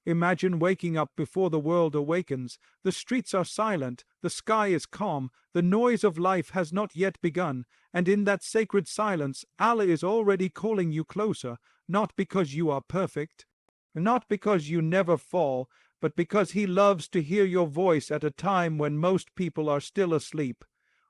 Imagine waking up before the world awakens. The streets are silent, the sky is calm, the noise of life has not yet begun, and in that sacred silence, Allah is already calling you closer, not because you are perfect, not because you never fall, but because He loves to hear your voice at a time when most people are still asleep.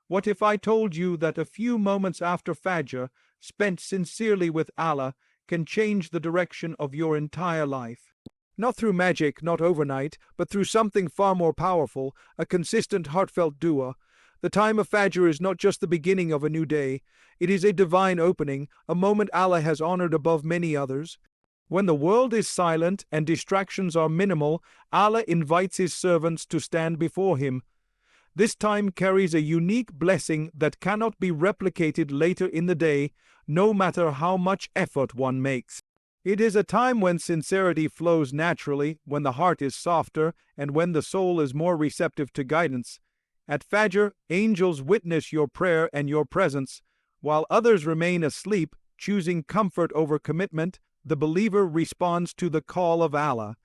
What if I told you that a few moments after Fajr, spent sincerely with Allah, can change the direction of your entire life? Not through magic, not overnight, but through something far more powerful, a consistent heartfelt dua. The time of Fajr is not just the beginning of a new day. It is a divine opening, a moment Allah has honored above many others. When the world is silent and distractions are minimal, Allah invites His servants to stand before Him. This time carries a unique blessing that cannot be replicated later in the day, no matter how much effort one makes. It is a time when sincerity flows naturally, when the heart is softer, and when the soul is more receptive to guidance. At Fajr, angels witness your prayer and your presence. While others remain asleep, choosing comfort over commitment, the believer responds to the call of Allah.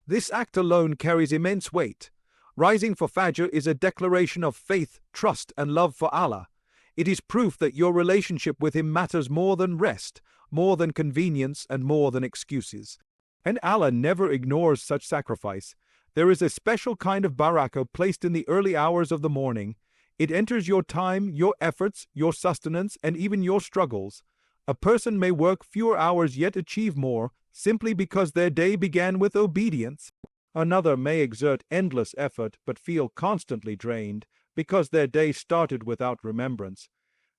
This act alone carries immense weight. Rising for Fajr is a declaration of faith, trust, and love for Allah. It is proof that your relationship with Him matters more than rest, more than convenience, and more than excuses. And Allah never ignores such sacrifice. There is a special kind of barakah placed in the early hours of the morning. It enters your time, your efforts, your sustenance, and even your struggles. A person may work fewer hours yet achieve more, simply because their day began with obedience. Another may exert endless effort but feel constantly drained, because their day started without remembrance.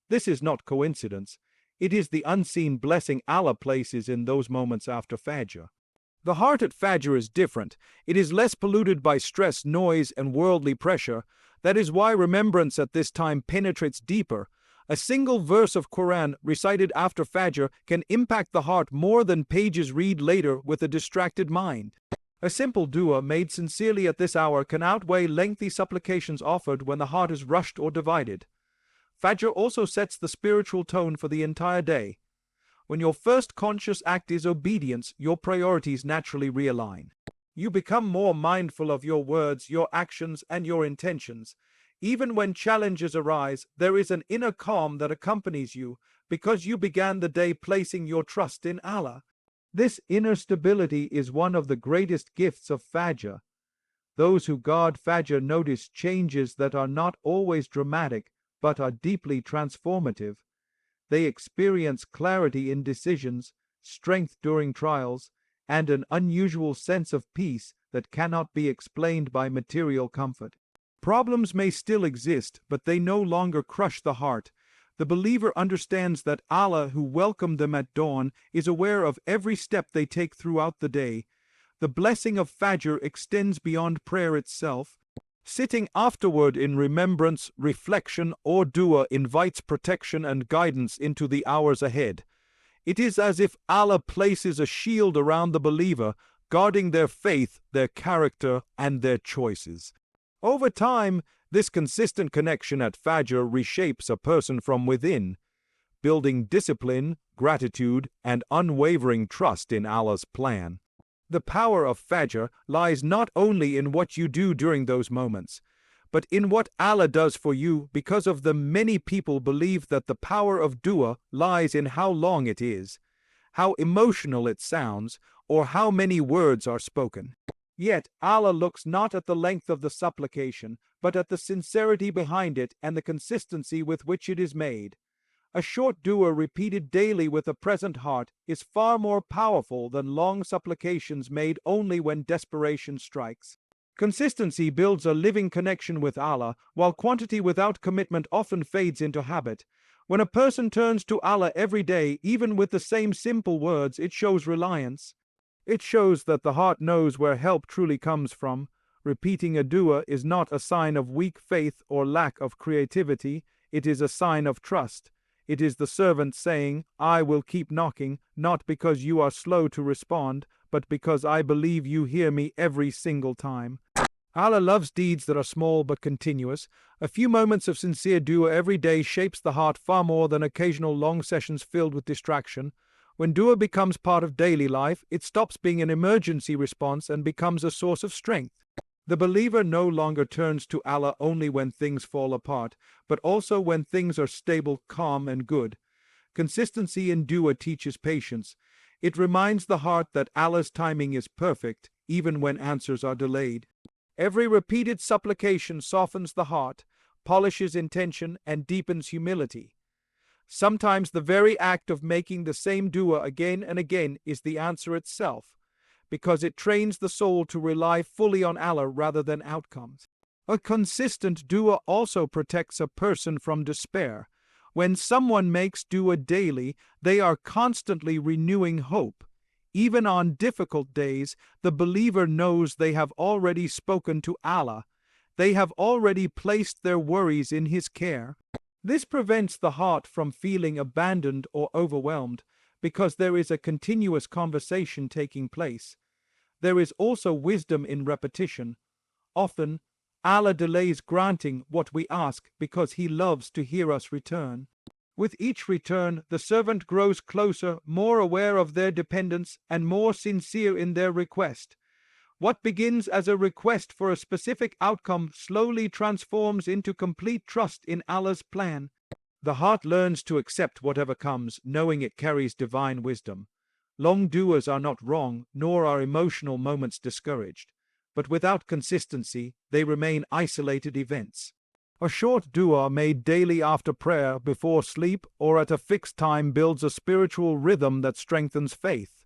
This is not coincidence. It is the unseen blessing Allah places in those moments after Fajr. The heart at Fajr is different. It is less polluted by stress, noise, and worldly pressure. That is why remembrance at this time penetrates deeper. A single verse of Quran recited after Fajr can impact the heart more than pages read later with a distracted mind. A simple dua made sincerely at this hour can outweigh lengthy supplications offered when the heart is rushed or divided. Fajr also sets the spiritual tone for the entire day. When your first conscious act is obedience, your priorities naturally realign. You become more mindful of your words, your actions, and your intentions. Even when challenges arise, there is an inner calm that accompanies you because you began the day placing your trust in Allah. This inner stability is one of the greatest gifts of Fajr. Those who guard Fajr notice changes that are not always dramatic, but are deeply transformative. They experience clarity in decisions, strength during trials, and an unusual sense of peace that cannot be explained by material comfort. Problems may still exist, but they no longer crush the heart. The believer understands that Allah, who welcomed them at dawn, is aware of every step they take throughout the day. The blessing of Fajr extends beyond prayer itself. Sitting afterward in remembrance, reflection, or dua invites protection and guidance into the hours ahead. It is as if Allah places a shield around the believer, guarding their faith, their character, and their choices. Over time, this consistent connection at Fajr reshapes a person from within, building discipline, gratitude, and unwavering trust in Allah's plan. The power of Fajr lies not only in what you do during those moments, but in what Allah does for you, because of the many people believe that the power of dua lies in how long it is, how emotional it sounds, or how many words are spoken. Yet Allah looks not at the length of the supplication, but at the sincerity behind it and the consistency with which it is made. A short dua repeated daily with a present heart is far more powerful than long supplications made only when desperation strikes. Consistency builds a living connection with Allah, while quantity without commitment often fades into habit. When a person turns to Allah every day, even with the same simple words, it shows reliance. It shows that the heart knows where help truly comes from. Repeating a dua is not a sign of weak faith or lack of creativity. It is a sign of trust. It is the servant saying, I will keep knocking, not because you are slow to respond, but because I believe you hear me every single time. Allah loves deeds that are small but continuous. A few moments of sincere dua every day shapes the heart far more than occasional long sessions filled with distraction. When dua becomes part of daily life, it stops being an emergency response and becomes a source of strength. The believer no longer turns to Allah only when things fall apart, but also when things are stable, calm, and good. Consistency in dua teaches patience. It reminds the heart that Allah's timing is perfect, even when answers are delayed. Every repeated supplication softens the heart, polishes intention, and deepens humility. Sometimes the very act of making the same dua again and again is the answer itself, because it trains the soul to rely fully on Allah rather than outcomes. A consistent dua also protects a person from despair. When someone makes dua daily, they are constantly renewing hope. Even on difficult days, the believer knows they have already spoken to Allah. They have already placed their worries in His care. This prevents the heart from feeling abandoned or overwhelmed, because there is a continuous conversation taking place. There is also wisdom in repetition. Often, Allah delays granting what we ask because He loves to hear us return. With each return, the servant grows closer, more aware of their dependence, and more sincere in their request. What begins as a request for a specific outcome slowly transforms into complete trust in Allah's plan. The heart learns to accept whatever comes, knowing it carries divine wisdom. Long duas are not wrong, nor are emotional moments discouraged. But without consistency, they remain isolated events. A short dua made daily after prayer, before sleep, or at a fixed time builds a spiritual rhythm that strengthens faith.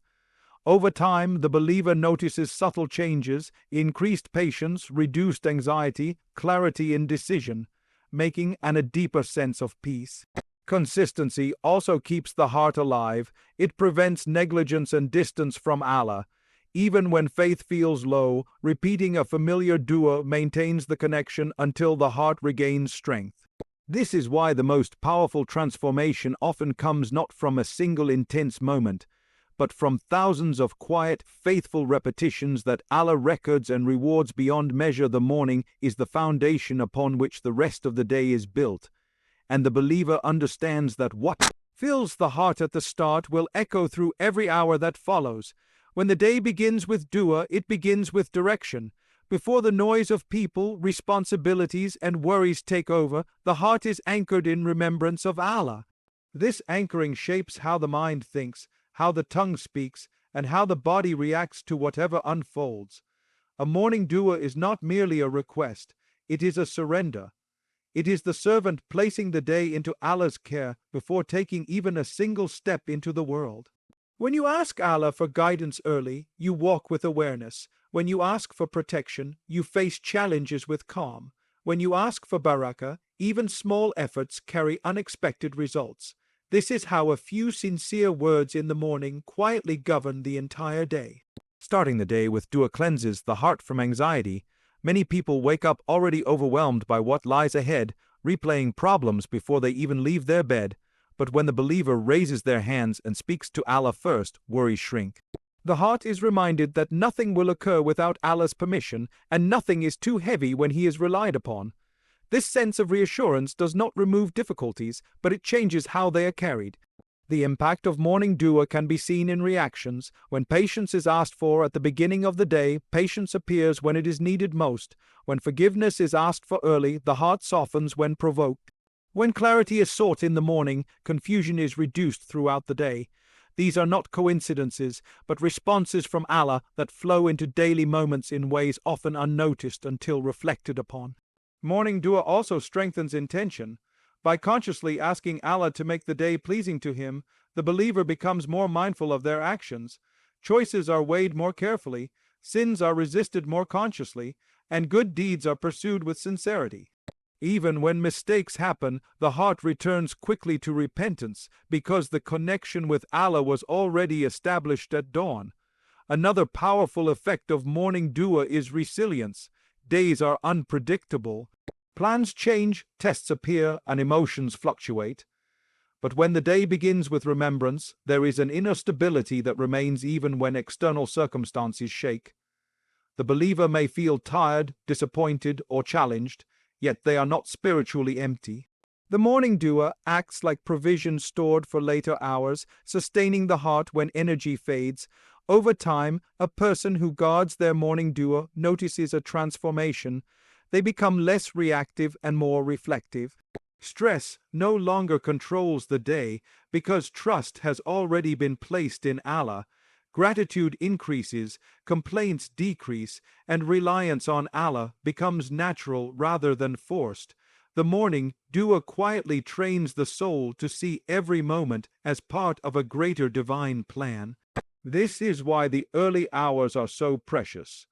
Over time, the believer notices subtle changes, increased patience, reduced anxiety, clarity in decision making, and a deeper sense of peace. Consistency also keeps the heart alive. It prevents negligence and distance from Allah. Even when faith feels low, repeating a familiar dua maintains the connection until the heart regains strength. This is why the most powerful transformation often comes not from a single intense moment, but from thousands of quiet, faithful repetitions that Allah records and rewards beyond measure. The morning is the foundation upon which the rest of the day is built, and the believer understands that what fills the heart at the start will echo through every hour that follows. When the day begins with dua, it begins with direction. Before the noise of people, responsibilities, and worries take over, the heart is anchored in remembrance of Allah. This anchoring shapes how the mind thinks, how the tongue speaks, and how the body reacts to whatever unfolds. A morning dua is not merely a request, it is a surrender. It is the servant placing the day into Allah's care before taking even a single step into the world. When you ask Allah for guidance early, you walk with awareness. When you ask for protection, you face challenges with calm. When you ask for barakah, even small efforts carry unexpected results. This is how a few sincere words in the morning quietly govern the entire day. Starting the day with dua cleanses the heart from anxiety. Many people wake up already overwhelmed by what lies ahead, replaying problems before they even leave their bed. But when the believer raises their hands and speaks to Allah first, worries shrink. The heart is reminded that nothing will occur without Allah's permission, and nothing is too heavy when He is relied upon. This sense of reassurance does not remove difficulties, but it changes how they are carried. The impact of morning dua can be seen in reactions. When patience is asked for at the beginning of the day, patience appears when it is needed most. When forgiveness is asked for early, the heart softens when provoked. When clarity is sought in the morning, confusion is reduced throughout the day. These are not coincidences, but responses from Allah that flow into daily moments in ways often unnoticed until reflected upon. Morning dua also strengthens intention. By consciously asking Allah to make the day pleasing to Him, the believer becomes more mindful of their actions. Choices are weighed more carefully, sins are resisted more consciously, and good deeds are pursued with sincerity. Even when mistakes happen, the heart returns quickly to repentance because the connection with Allah was already established at dawn. Another powerful effect of morning dua is resilience. Days are unpredictable. Plans change, tests appear, and emotions fluctuate. But when the day begins with remembrance, there is an inner stability that remains even when external circumstances shake. The believer may feel tired, disappointed, or challenged, yet they are not spiritually empty. The morning dua acts like provision stored for later hours, sustaining the heart when energy fades. Over time, a person who guards their morning dua notices a transformation. They become less reactive and more reflective. Stress no longer controls the day because trust has already been placed in Allah. Gratitude increases, complaints decrease, and reliance on Allah becomes natural rather than forced. The morning dua quietly trains the soul to see every moment as part of a greater divine plan. This is why the early hours are so precious.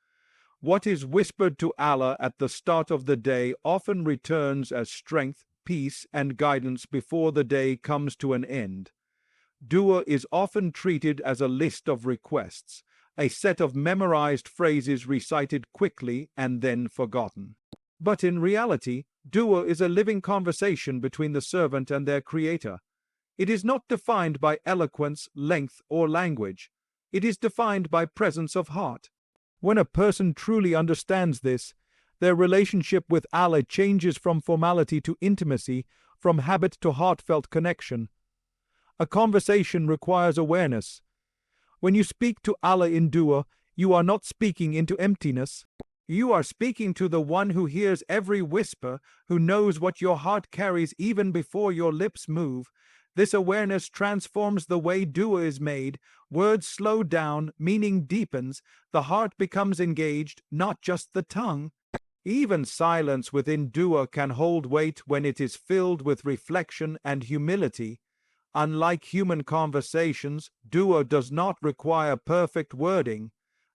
What is whispered to Allah at the start of the day often returns as strength, peace, and guidance before the day comes to an end. Dua is often treated as a list of requests, a set of memorized phrases recited quickly and then forgotten. But in reality, dua is a living conversation between the servant and their Creator. It is not defined by eloquence, length, or language. It is defined by presence of heart. When a person truly understands this, their relationship with Allah changes from formality to intimacy, from habit to heartfelt connection. A conversation requires awareness. When you speak to Allah in dua, you are not speaking into emptiness. You are speaking to the one who hears every whisper, who knows what your heart carries even before your lips move. This awareness transforms the way dua is made. Words slow down, meaning deepens, the heart becomes engaged, not just the tongue. Even silence within dua can hold weight when it is filled with reflection and humility. Unlike human conversations, dua does not require perfect wording.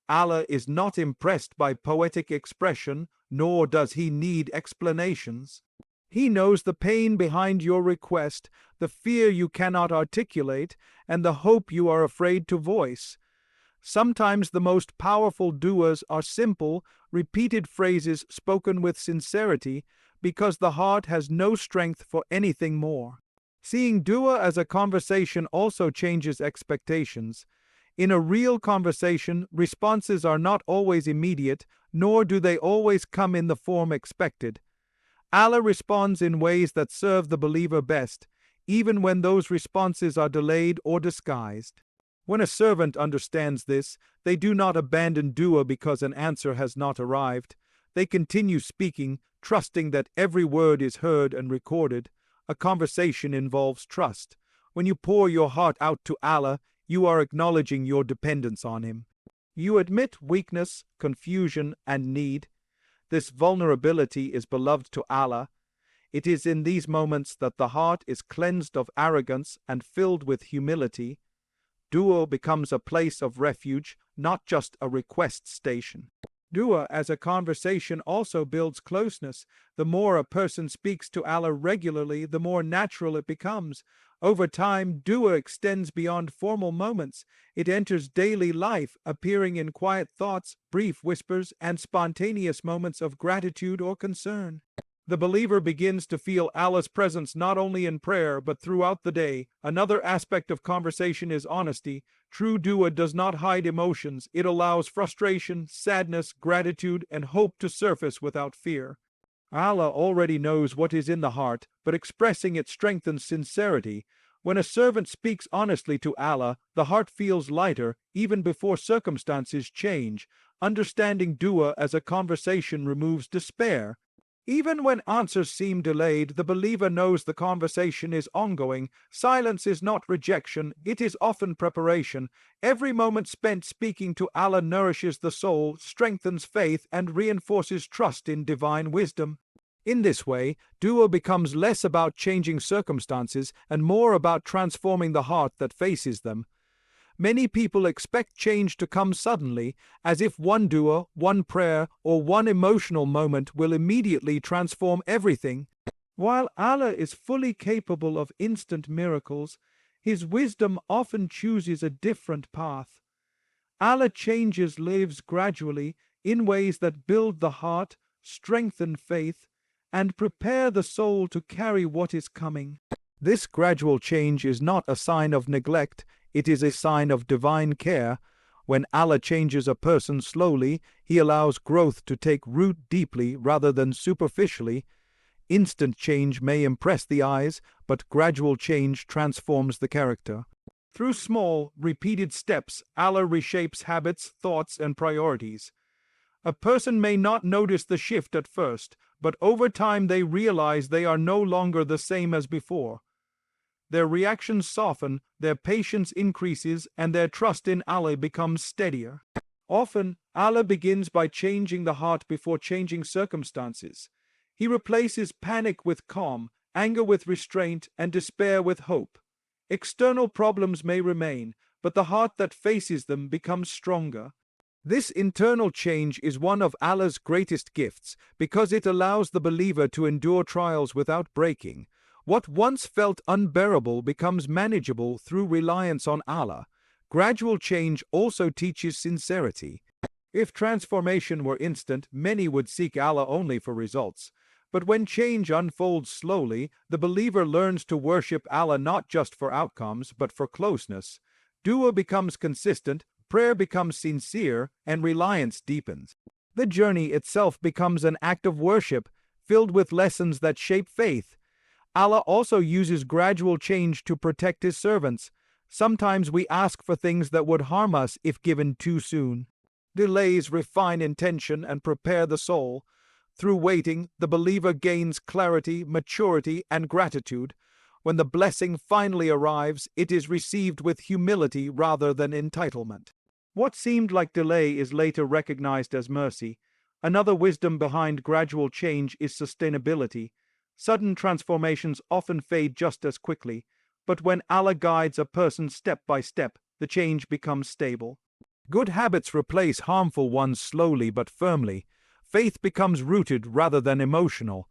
Allah is not impressed by poetic expression, nor does He need explanations. He knows the pain behind your request, the fear you cannot articulate, and the hope you are afraid to voice. Sometimes the most powerful duas are simple, repeated phrases spoken with sincerity, because the heart has no strength for anything more. Seeing dua as a conversation also changes expectations. In a real conversation, responses are not always immediate, nor do they always come in the form expected. Allah responds in ways that serve the believer best, even when those responses are delayed or disguised. When a servant understands this, they do not abandon dua because an answer has not arrived. They continue speaking, trusting that every word is heard and recorded. A conversation involves trust. When you pour your heart out to Allah, you are acknowledging your dependence on Him. You admit weakness, confusion, and need. This vulnerability is beloved to Allah. It is in these moments that the heart is cleansed of arrogance and filled with humility. Dua becomes a place of refuge, not just a request station. Dua as a conversation also builds closeness. The more a person speaks to Allah regularly, the more natural it becomes. Over time, dua extends beyond formal moments. It enters daily life, appearing in quiet thoughts, brief whispers, and spontaneous moments of gratitude or concern. The believer begins to feel Allah's presence not only in prayer, but throughout the day. Another aspect of conversation is honesty. True dua does not hide emotions. It allows frustration, sadness, gratitude, and hope to surface without fear. Allah already knows what is in the heart, but expressing it strengthens sincerity. When a servant speaks honestly to Allah, the heart feels lighter, even before circumstances change. Understanding dua as a conversation removes despair. Even when answers seem delayed, the believer knows the conversation is ongoing. Silence is not rejection, it is often preparation. Every moment spent speaking to Allah nourishes the soul, strengthens faith, and reinforces trust in divine wisdom. In this way, dua becomes less about changing circumstances and more about transforming the heart that faces them. Many people expect change to come suddenly, as if one dua, one prayer, or one emotional moment will immediately transform everything. While Allah is fully capable of instant miracles, His wisdom often chooses a different path. Allah changes lives gradually in ways that build the heart, strengthen faith, and prepare the soul to carry what is coming. This gradual change is not a sign of neglect, it is a sign of divine care. When Allah changes a person slowly, He allows growth to take root deeply rather than superficially. Instant change may impress the eyes, but gradual change transforms the character. Through small, repeated steps, Allah reshapes habits, thoughts, and priorities. A person may not notice the shift at first, but over time they realize they are no longer the same as before. Their reactions soften, their patience increases, and their trust in Allah becomes steadier. Often, Allah begins by changing the heart before changing circumstances. He replaces panic with calm, anger with restraint, and despair with hope. External problems may remain, but the heart that faces them becomes stronger. This internal change is one of Allah's greatest gifts because it allows the believer to endure trials without breaking. What once felt unbearable becomes manageable through reliance on Allah. Gradual change also teaches sincerity. If transformation were instant, many would seek Allah only for results. But when change unfolds slowly, the believer learns to worship Allah not just for outcomes, but for closeness. Dua becomes consistent, prayer becomes sincere, and reliance deepens. The journey itself becomes an act of worship, filled with lessons that shape faith. Allah also uses gradual change to protect His servants. Sometimes we ask for things that would harm us if given too soon. Delays refine intention and prepare the soul. Through waiting, the believer gains clarity, maturity, and gratitude. When the blessing finally arrives, it is received with humility rather than entitlement. What seemed like delay is later recognized as mercy. Another wisdom behind gradual change is sustainability. Sudden transformations often fade just as quickly, but when Allah guides a person step by step, the change becomes stable. Good habits replace harmful ones slowly but firmly. Faith becomes rooted rather than emotional.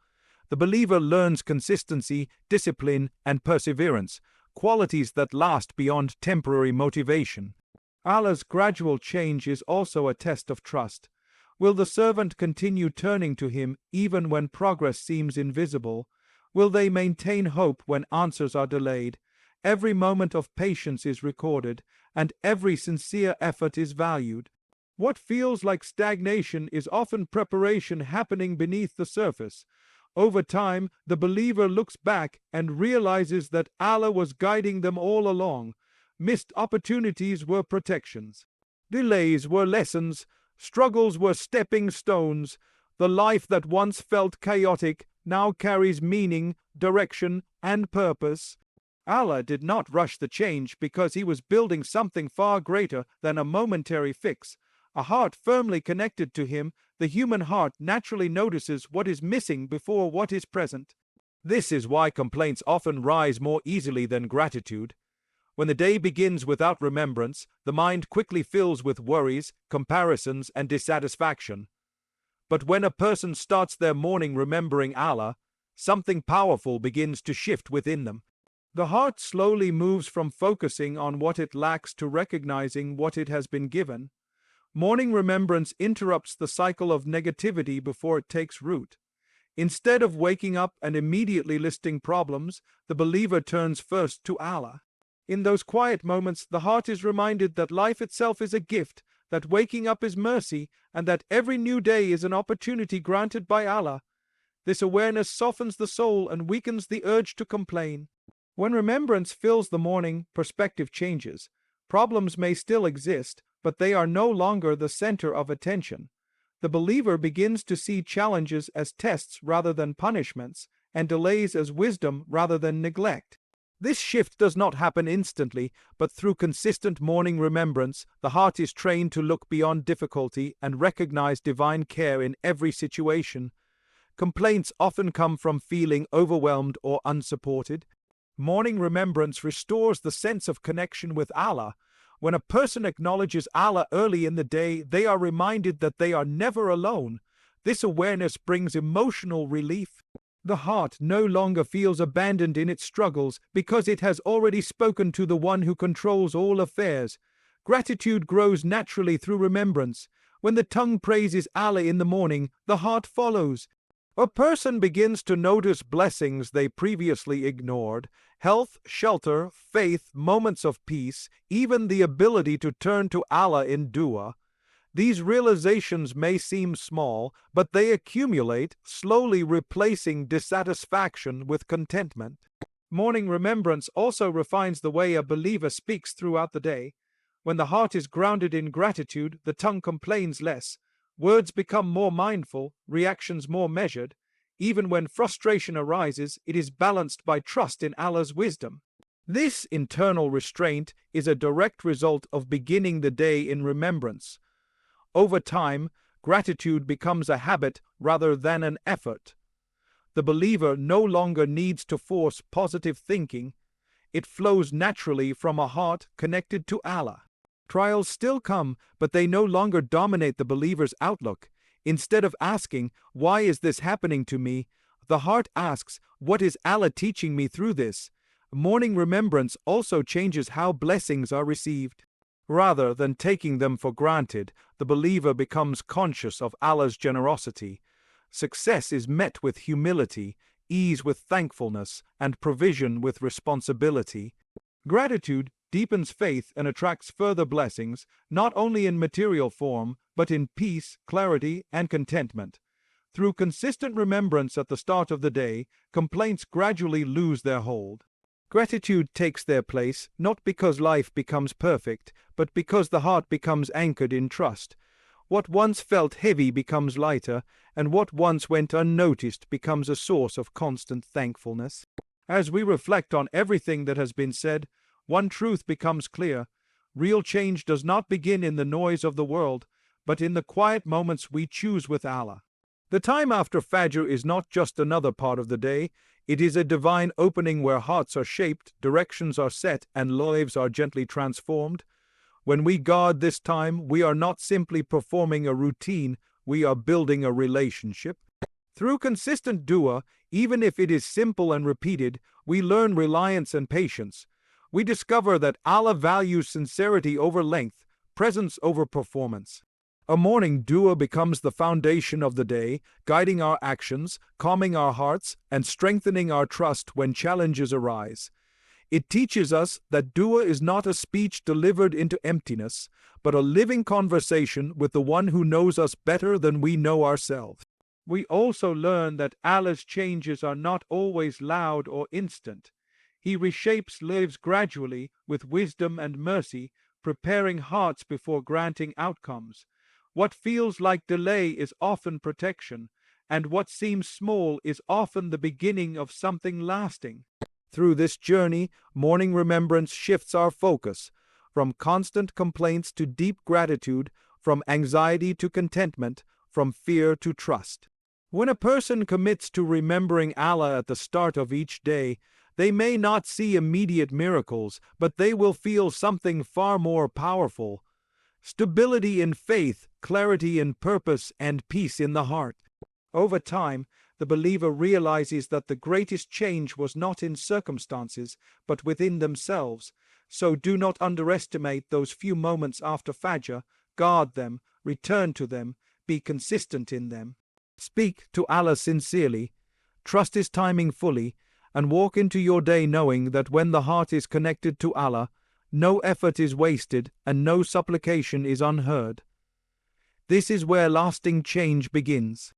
The believer learns consistency, discipline, and perseverance, qualities that last beyond temporary motivation. Allah's gradual change is also a test of trust. Will the servant continue turning to Him even when progress seems invisible? Will they maintain hope when answers are delayed? Every moment of patience is recorded, and every sincere effort is valued. What feels like stagnation is often preparation happening beneath the surface. Over time, the believer looks back and realizes that Allah was guiding them all along. Missed opportunities were protections. Delays were lessons. Struggles were stepping stones. The life that once felt chaotic now carries meaning, direction, and purpose. Allah did not rush the change because He was building something far greater than a momentary fix. A heart firmly connected to Him, the human heart naturally notices what is missing before what is present. This is why complaints often rise more easily than gratitude. When the day begins without remembrance, the mind quickly fills with worries, comparisons, and dissatisfaction. But when a person starts their morning remembering Allah, something powerful begins to shift within them. The heart slowly moves from focusing on what it lacks to recognizing what it has been given. Morning remembrance interrupts the cycle of negativity before it takes root. Instead of waking up and immediately listing problems, the believer turns first to Allah. In those quiet moments, the heart is reminded that life itself is a gift, that waking up is mercy, and that every new day is an opportunity granted by Allah. This awareness softens the soul and weakens the urge to complain. When remembrance fills the morning, perspective changes. Problems may still exist, but they are no longer the center of attention. The believer begins to see challenges as tests rather than punishments, and delays as wisdom rather than neglect. This shift does not happen instantly, but through consistent morning remembrance, the heart is trained to look beyond difficulty and recognize divine care in every situation. Complaints often come from feeling overwhelmed or unsupported. Morning remembrance restores the sense of connection with Allah. When a person acknowledges Allah early in the day, they are reminded that they are never alone. This awareness brings emotional relief. The heart no longer feels abandoned in its struggles because it has already spoken to the one who controls all affairs. Gratitude grows naturally through remembrance. When the tongue praises Allah in the morning, the heart follows. A person begins to notice blessings they previously ignored: health, shelter, faith, moments of peace, even the ability to turn to Allah in dua. These realizations may seem small, but they accumulate, slowly replacing dissatisfaction with contentment. Morning remembrance also refines the way a believer speaks throughout the day. When the heart is grounded in gratitude, the tongue complains less. Words become more mindful, reactions more measured. Even when frustration arises, it is balanced by trust in Allah's wisdom. This internal restraint is a direct result of beginning the day in remembrance. Over time, gratitude becomes a habit rather than an effort. The believer no longer needs to force positive thinking. It flows naturally from a heart connected to Allah. Trials still come, but they no longer dominate the believer's outlook. Instead of asking, "Why is this happening to me?" the heart asks, "What is Allah teaching me through this?" Morning remembrance also changes how blessings are received. Rather than taking them for granted, the believer becomes conscious of Allah's generosity. Success is met with humility, ease with thankfulness, and provision with responsibility. Gratitude deepens faith and attracts further blessings, not only in material form, but in peace, clarity, and contentment. Through consistent remembrance at the start of the day, complaints gradually lose their hold. Gratitude takes their place, not because life becomes perfect, but because the heart becomes anchored in trust. What once felt heavy becomes lighter, and what once went unnoticed becomes a source of constant thankfulness. As we reflect on everything that has been said, one truth becomes clear. Real change does not begin in the noise of the world, but in the quiet moments we choose with Allah. The time after Fajr is not just another part of the day, it is a divine opening where hearts are shaped, directions are set, and lives are gently transformed. When we guard this time, we are not simply performing a routine, we are building a relationship. Through consistent dua, even if it is simple and repeated, we learn reliance and patience. We discover that Allah values sincerity over length, presence over performance. A morning dua becomes the foundation of the day, guiding our actions, calming our hearts, and strengthening our trust when challenges arise. It teaches us that dua is not a speech delivered into emptiness, but a living conversation with the one who knows us better than we know ourselves. We also learn that Allah's changes are not always loud or instant. He reshapes lives gradually with wisdom and mercy, preparing hearts before granting outcomes. What feels like delay is often protection, and what seems small is often the beginning of something lasting. Through this journey, morning remembrance shifts our focus, from constant complaints to deep gratitude, from anxiety to contentment, from fear to trust. When a person commits to remembering Allah at the start of each day, they may not see immediate miracles, but they will feel something far more powerful: stability in faith, clarity in purpose, and peace in the heart. Over time, the believer realizes that the greatest change was not in circumstances, but within themselves. So do not underestimate those few moments after Fajr. Guard them, return to them, be consistent in them. Speak to Allah sincerely, trust His timing fully, and walk into your day knowing that when the heart is connected to Allah, no effort is wasted and no supplication is unheard. This is where lasting change begins.